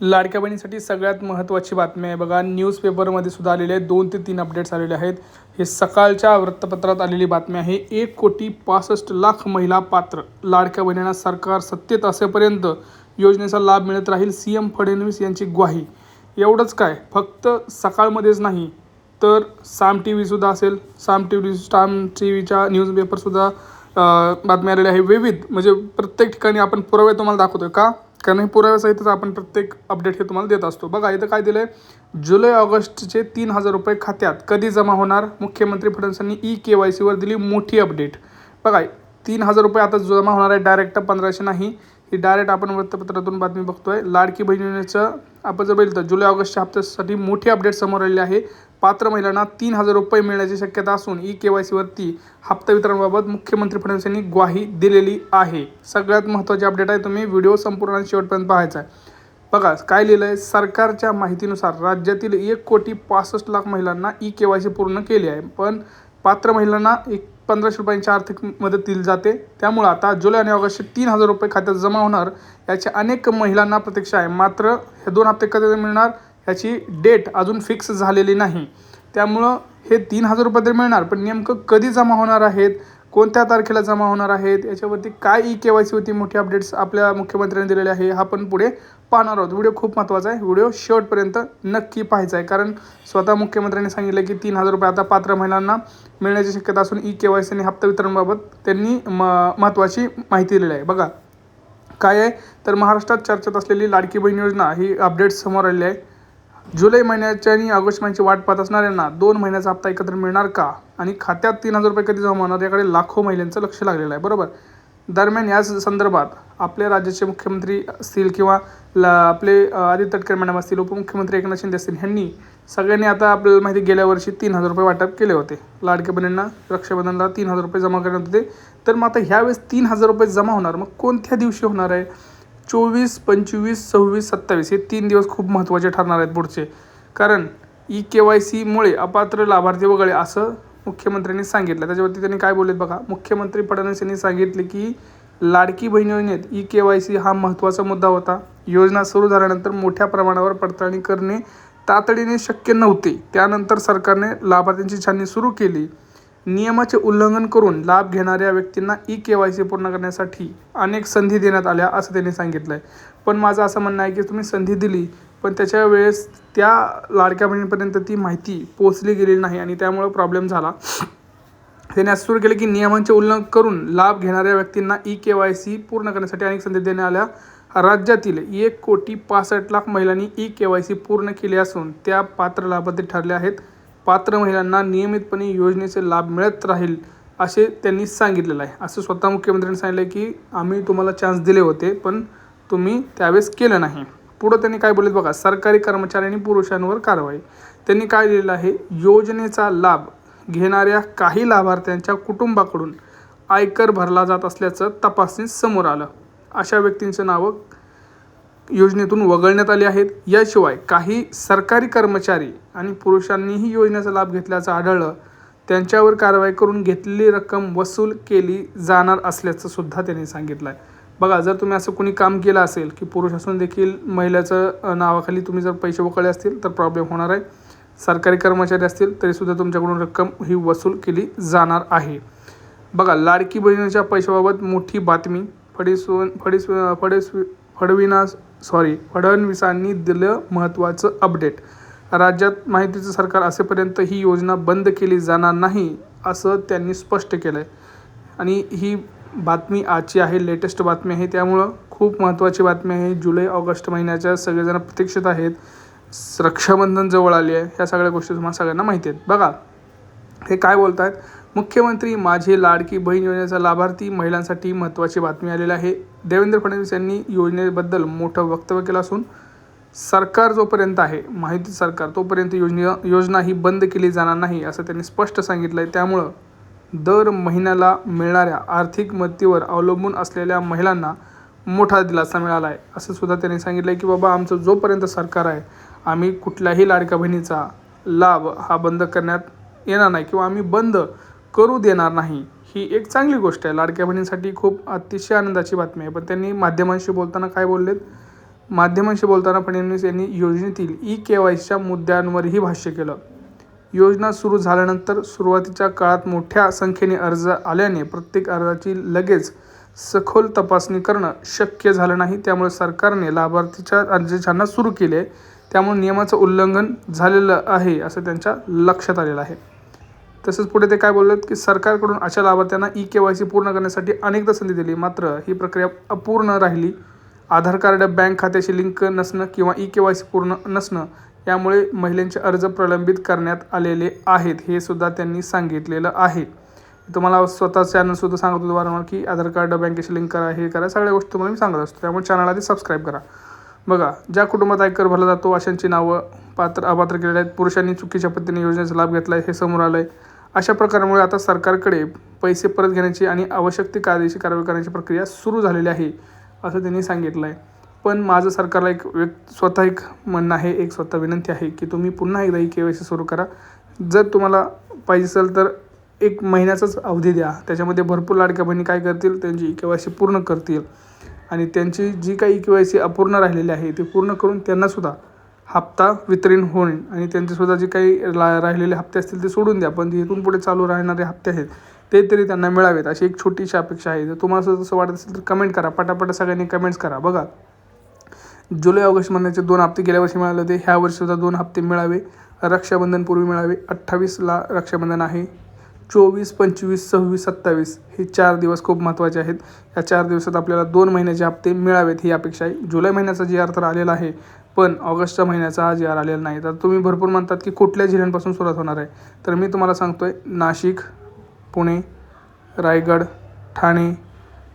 लाडक्या बहिणीसाठी सगळ्यात महत्त्वाची बातमी आहे बघा. न्यूजपेपरमध्ये सुद्धा आलेले आहेत. 2 ते 3 अपडेट्स आलेले आहेत. हे सकाळच्या वृत्तपत्रात आलेली बातमी आहे. 1,65,00,000 महिला पात्र. लाडक्या बहिणींना सरकार सत्तेत असेपर्यंत योजनेचा लाभ मिळत राहील, सीएम फडणवीस यांची ग्वाही. एवढंच काय, फक्त सकाळमध्येच नाही तर साम टी व्हीसुद्धा असेल. साम टी व्हीच्या न्यूजपेपरसुद्धा बातम्या आलेल्या आहे. विविध म्हणजे प्रत्येक ठिकाणी आपण पुरावे तुम्हाला दाखवतोय का, कारण हे पुराव्यासहितच आपण प्रत्येक अपडेट हे तुम्हाला देत असतो. बघा इथं काय दिलं आहे, जुलै ऑगस्टचे 3,000 रुपये खात्यात कधी जमा होणार. मुख्यमंत्री फडणवीसांनी KYCवर दिली मोठी अपडेट. बघा 3,000 रुपये आता जमा होणार आहे, डायरेक्ट 1,500 नाही. ही डायरेक्ट आपण वृत्तपत्रातून बातमी बघतोय. लाडकी बहिणीचं आपण जर बघितलं तर जुलै ऑगस्टच्या हप्त्यासाठी मोठी अपडेट समोर आलेली आहे. पात्र महिलांना 3,000 रुपये मिळण्याची शक्यता असून KYCवरती हप्ता वितरणाबाबत मुख्यमंत्री फडणवीस यांनी ग्वाही दिलेली आहे. सगळ्यात महत्त्वाची अपडेट आहे, तुम्ही व्हिडिओ संपूर्ण आणि शेवटपर्यंत पाहायचा आहे. बघा काय लिहिलं आहे, सरकारच्या माहितीनुसार राज्यातील 1,65,00,000 महिलांना KYC पूर्ण केली आहे, पण पात्र महिलांना 1,500 रुपयांची आर्थिक मदत दिली जाते. त्यामुळे आता जुलै आणि ऑगस्टचे 3,000 रुपये खात्यात जमा होणार याची अनेक महिलांना प्रतीक्षा आहे. मात्र हे 2 हप्ते कधी मिळणार याची डेट अजून फिक्स झालेली नाही. त्यामुळं हे 3,000 रुपये तरी मिळणार, पण नेमकं कधी जमा होणार आहेत, कोणत्या तारखेला जमा होणार आहेत, याच्यावरती काय KYC होती मोठी अपडेट्स आपल्या मुख्यमंत्र्यांनी दिलेले आहे, हा पण पुढे पाहणार आहोत. व्हिडिओ खूप महत्त्वाचा आहे. व्हिडिओ शेवटपर्यंत नक्की पाहायचा आहे, कारण स्वतः मुख्यमंत्र्यांनी सांगितलं की 3,000 रुपये आता पात्र महिलांना मिळण्याची शक्यता असून KYC आणि हप्ता वितरणाबाबत त्यांनी महत्त्वाची माहिती दिलेली आहे. बघा काय आहे, तर महाराष्ट्रात चर्चेत असलेली लाडकी बहीण योजना ही अपडेट समोर आलेली आहे. जुलै महिन्याची आणि ऑगस्ट महिन्याची वाट पाहत असणाऱ्यांना 2 महिन्याचा हप्ता एकत्र मिळणार का, आणि खात्यात 3,000 रुपये कधी जमा होणार याकडे लाखो महिलांचं लक्ष लागलेलं आहे. बरोबर. दरम्यान याच संदर्भात आपल्या राज्याचे मुख्यमंत्री असतील किंवा आपले आदित्य तटकरे मॅडम असतील, उपमुख्यमंत्री एकनाथ शिंदे असतील, ह्यांनी सगळ्यांनी आता आपल्याला माहिती गेल्या वर्षी 3,000 रुपये वाटप केले होते. लाडक्या बहिणींना रक्षाबंधनला 3,000 रुपये जमा करण्यात होते. तर मग आता ह्यावेळेस 3,000 रुपये जमा होणार, मग कोणत्या दिवशी होणार आहे. 24, 25, 26, 27 हे 3 दिवस खूप महत्त्वाचे ठरणार आहेत पुढचे, कारण KYCमुळे अपात्र लाभार्थी वगळले असं मुख्यमंत्र्यांनी सांगितलं. त्याच्यावरती त्यांनी काय बोललेत बघा. मुख्यमंत्री फडणवीस यांनी सांगितले की लाडकी बहीण योजनेत KYC हा महत्त्वाचा मुद्दा होता. योजना सुरू झाल्यानंतर मोठ्या प्रमाणावर पडताळणी करणे तातडीने शक्य नव्हते. त्यानंतर सरकारने लाभार्थ्यांची छाननी सुरू केली. नियमाचे उल्लंघन करून लाभ घेणाऱ्या व्यक्तींना KYC पूर्ण करण्यासाठी अनेक संधी देण्यात आल्या असं त्यांनी सांगितलं आहे. पण माझं असं म्हणणं आहे की तुम्ही संधी दिली, पण त्याच्या वेळेस त्या लाडक्या बहिणीपर्यंत ती माहिती पोहोचली गेली नाही आणि त्यामुळं प्रॉब्लेम झाला. त्यांनी असं सुरू केलं की नियमांचे उल्लंघन करून लाभ घेणाऱ्या व्यक्तींना KYC पूर्ण करण्यासाठी अनेक संधी देण्यात आल्या. राज्यातील 1,65,00,000 महिलांनी KYC पूर्ण केले असून त्या पात्र लाभार्थी ठरल्या आहेत. पात्र महिलांना नियमितपणे योजनेचे लाभ मिळत राहील असे त्यांनी सांगितलेलं आहे. असं स्वतः मुख्यमंत्र्यांनी सांगितलं की आम्ही तुम्हाला चान्स दिले होते, पण तुम्ही त्यावेळेस केलं नाही. पुढं त्यांनी काय बोललेत बघा. सरकारी कर्मचारी आणि पुरुषांवर कारवाई. त्यांनी काय लिहिलं आहे, योजनेचा लाभ घेणाऱ्या काही लाभार्थ्यांच्या कुटुंबाकडून आयकर भरला जात असल्याचं तपासणीत समोर आलं. अशा व्यक्तींचं नावं योजनेतून वगळण्यात आली आहेत. याशिवाय काही सरकारी कर्मचारी आणि पुरुषांनीही योजनेचा लाभ घेतल्याचं आढळलं. त्यांच्यावर कारवाई करून घेतलेली रक्कम वसूल केली जाणार असल्याचं सुद्धा त्यांनी सांगितलं आहे. बघा जर तुम्ही असं कोणी काम केलं असेल की पुरुष असून देखील महिलेचं नावाखाली तुम्ही जर पैसे वगळले असतील तर प्रॉब्लेम होणार आहे. सरकारी कर्मचारी असतील तरीसुद्धा तुमच्याकडून रक्कम ही वसूल केली जाणार आहे. बघा लाडकी बहिणीच्या पैशाबाबत मोठी बातमी. फडणवीसांनी दिलं महत्त्वाचं अपडेट. राज्यात माहितीचं सरकार असेपर्यंत ही योजना बंद केली जाणार नाही असं त्यांनी स्पष्ट केलं आहे. आणि ही बातमी आजची आहे, लेटेस्ट बातमी आहे, त्यामुळं खूप महत्त्वाची बातमी आहे. जुलै ऑगस्ट महिन्याच्या सगळेजण प्रतीक्षित आहेत. रक्षाबंधन जवळ आली आहे. ह्या सगळ्या गोष्टी तुम्हाला सगळ्यांना माहिती आहेत. बघा हे काय बोलत आहेत, मुख्यमंत्री माझी लाडकी बहीण योजनेचा लाभार्थी महिलांसाठी महत्त्वाची बातमी आलेली आहे. देवेंद्र फडणवीस यांनी योजनेबद्दल मोठं वक्तव्य केलं असून सरकार जोपर्यंत आहे, माहिती सरकार, तोपर्यंत योजना ही बंद केली जाणार नाही असं त्यांनी स्पष्ट सांगितलं आहे. त्यामुळं दर महिन्याला मिळणाऱ्या आर्थिक मदतीवर अवलंबून असलेल्या महिलांना मोठा दिलासा मिळाला आहे असं सुद्धा त्यांनी सांगितलं आहे की बाबा आमचं जोपर्यंत सरकार आहे, आम्ही कुठल्याही लाडक्या बहिणीचा लाभ हा बंद करण्यात येणार नाही किंवा आम्ही बंद करू देणार नाही. ही एक चांगली गोष्ट आहे. लाडक्या बहिणींसाठी खूप अतिशय आनंदाची बातमी आहे. पण त्यांनी माध्यमांशी बोलताना काय बोललेत, माध्यमांशी बोलताना फडणवीस यांनी योजनेतील ई-KYCच्या मुद्द्यांवरही भाष्य केलं. योजना सुरू झाल्यानंतर सुरुवातीच्या काळात मोठ्या संख्येने अर्ज आल्याने प्रत्येक अर्जाची लगेच सखोल तपासणी करणं शक्य झालं नाही. त्यामुळे सरकारने लाभार्थीच्या अर्जांना सुरू केले. त्यामुळे नियमाचं उल्लंघन झालेलं आहे असं त्यांच्या लक्षात आलेलं आहे. तसंच पुढे ते काय बोललेत की सरकारकडून अशा लाभार्थ्यांना ई-KYC पूर्ण करण्यासाठी अनेकदा संधी दिली, मात्र ही प्रक्रिया अपूर्ण राहिली. आधार कार्ड बँक खात्याशी लिंक नसणं किंवा ई-KYC पूर्ण नसणं यामुळे महिलांचे अर्ज प्रलंबित करण्यात आलेले आहेत, हे सुद्धा त्यांनी सांगितलेलं आहे. तुम्हाला स्वतः चॅनलसुद्धा सांगत होतो वारंवार की आधार कार्ड बँकेशी लिंक करा, हे करा, सगळ्या गोष्टी तुम्हाला मी सांगत असतो. त्यामुळे चॅनल आधी सबस्क्राईब करा. बघा, ज्या कुटुंबात आयकर भरला जातो अशांची नावं अपात्र केलेली आहेत. पुरुषांनी चुकीच्या पद्धतीने योजनेचा लाभ घेतला आहे हे समोर आलं आहे. अशा प्रकारामुळे आता सरकारकडे पैसे परत घेण्याची आणि आवश्यक ती कायदेशीर कारवाई करण्याची प्रक्रिया सुरू झालेली आहे असं त्यांनी सांगितलं आहे. पण माझं सरकारला स्वतः एक म्हणणं आहे, एक स्वतः विनंती आहे की तुम्ही पुन्हा एकदा ई-KYC सुरू करा. जर तुम्हाला पाहिजे असेल तर 1 महिन्याचाच अवधी द्या. त्याच्यामध्ये भरपूर लाडक्या बहिणी काय करतील, त्यांची ई-KYC पूर्ण करतील आणि त्यांची जी काही ई-KYC अपूर्ण राहिलेली आहे ते पूर्ण करून त्यांनासुद्धा हप्ता वितरण होईल आणि त्यांचेसुद्धा जे काही राहिलेले हप्ते असतील ते सोडून द्या. पण इथून पुढे चालू राहणारे हप्ते आहेत ते तरी त्यांना मिळावेत अशी एक छोटीशी अपेक्षा आहे. जर तुम्हाला सुद्धा तसं वाटत असेल तर कमेंट करा. पटापट सगळ्यांनी कमेंट्स करा. बघा, जुलै-ऑगस्ट महिन्याचे 2 हप्ते गेल्या वर्षी मिळाले होते. ह्या वर्षीसुद्धा 2 हप्ते मिळावे. रक्षाबंधनपूर्वी मिळावे. 28ला रक्षाबंधन आहे. 24, 25, 26, 27 हे 4 दिवस खूप महत्त्वाचे आहेत. या 4 दिवसात आपल्याला 2 महिन्याचे हप्ते मिळावेत ही अपेक्षा आहे. जुलै महिन्याचा GR तर आलेला आहे, पण ऑगस्टच्या महिन्याचा हा GR आलेला नाही. तर तुम्ही भरपूर म्हणतात की कुठल्या जिल्ह्यांपासून सुरुवात होणार आहे, तर मी तुम्हाला सांगतो आहे नाशिक, पुणे, रायगड, ठाणे,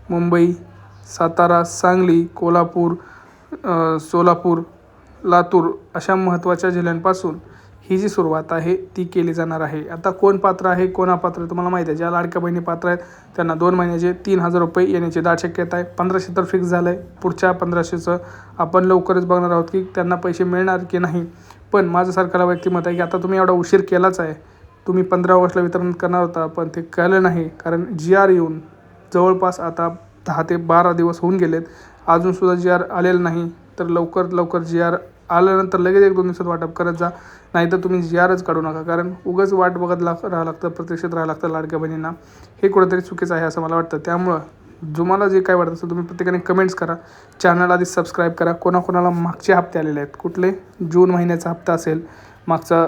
मुंबई, सातारा, सांगली, कोल्हापूर, सोलापूर, लातूर अशा महत्त्वाच्या जिल्ह्यांपासून ही जी सुरुवात आहे ती केली जाणार आहे. आता कोण पात्र आहे, कोण अपात्र आहे तुम्हाला माहिती आहे. ज्या लाडक्या बहिणी पात्र आहेत त्यांना 2 महिन्याचे 3,000 रुपये येण्याची दाट शक्यता आहे. 1500 तर फिक्स झालं आहे. पुढच्या 1500चं आपण लवकरच बघणार आहोत की त्यांना पैसे मिळणार की नाही. पण माझं सरकारला वैयक्तिक मत आहे की आता तुम्ही एवढा उशीर केलाच आहे. तुम्ही 15 ऑगस्टला वितरण करणार होता पण ते केलं नाही, कारण GR येऊन जवळपास आता 10 ते 12 दिवस होऊन गेलेत. अजूनसुद्धा GR आलेलं नाही. तर लवकर GR आल्यानंतर लगेच 1-2 दिवसात वाटप करत जा. नाहीतर तुम्ही GRच काढू नका, कारण उगाच वाट बघत राहावं लागतं, प्रतीक्षेत राहावं लागतं लाडक्या बहिणींना. हे कुठेतरी चुकीचं आहे असं मला वाटतं. त्यामुळं तुम्हाला जे काय वाटतं असेल तुम्ही प्रत्येकाने कमेंट्स करा. चॅनल आधी सबस्क्राईब करा. कोणाकोणाला मागचे हप्ते आलेले आहेत, कुठले जून महिन्याचा हप्ता असेल, मागचा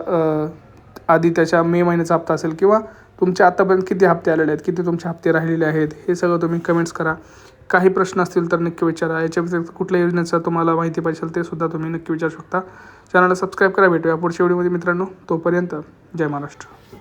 आधी त्याच्या मे महिन्याचा हप्ता असेल, किंवा तुमचे आत्तापर्यंत किती हप्ते आलेले आहेत, किती तुमचे हप्ते राहिलेले आहेत, हे सगळं तुम्ही कमेंट्स करा. काही प्रश्न असतील तर नक्की विचारा. याच्या व्यतिरिक्त कुठल्या योजनेचा तुम्हाला माहिती पाहिजे असेल ते सुद्धा तुम्ही नक्की विचारू शकता. चॅनलला सबस्क्राईब करा. भेटूया पुढच्या व्हिडिओमध्ये मित्रांनो. तोपर्यंत जय महाराष्ट्र.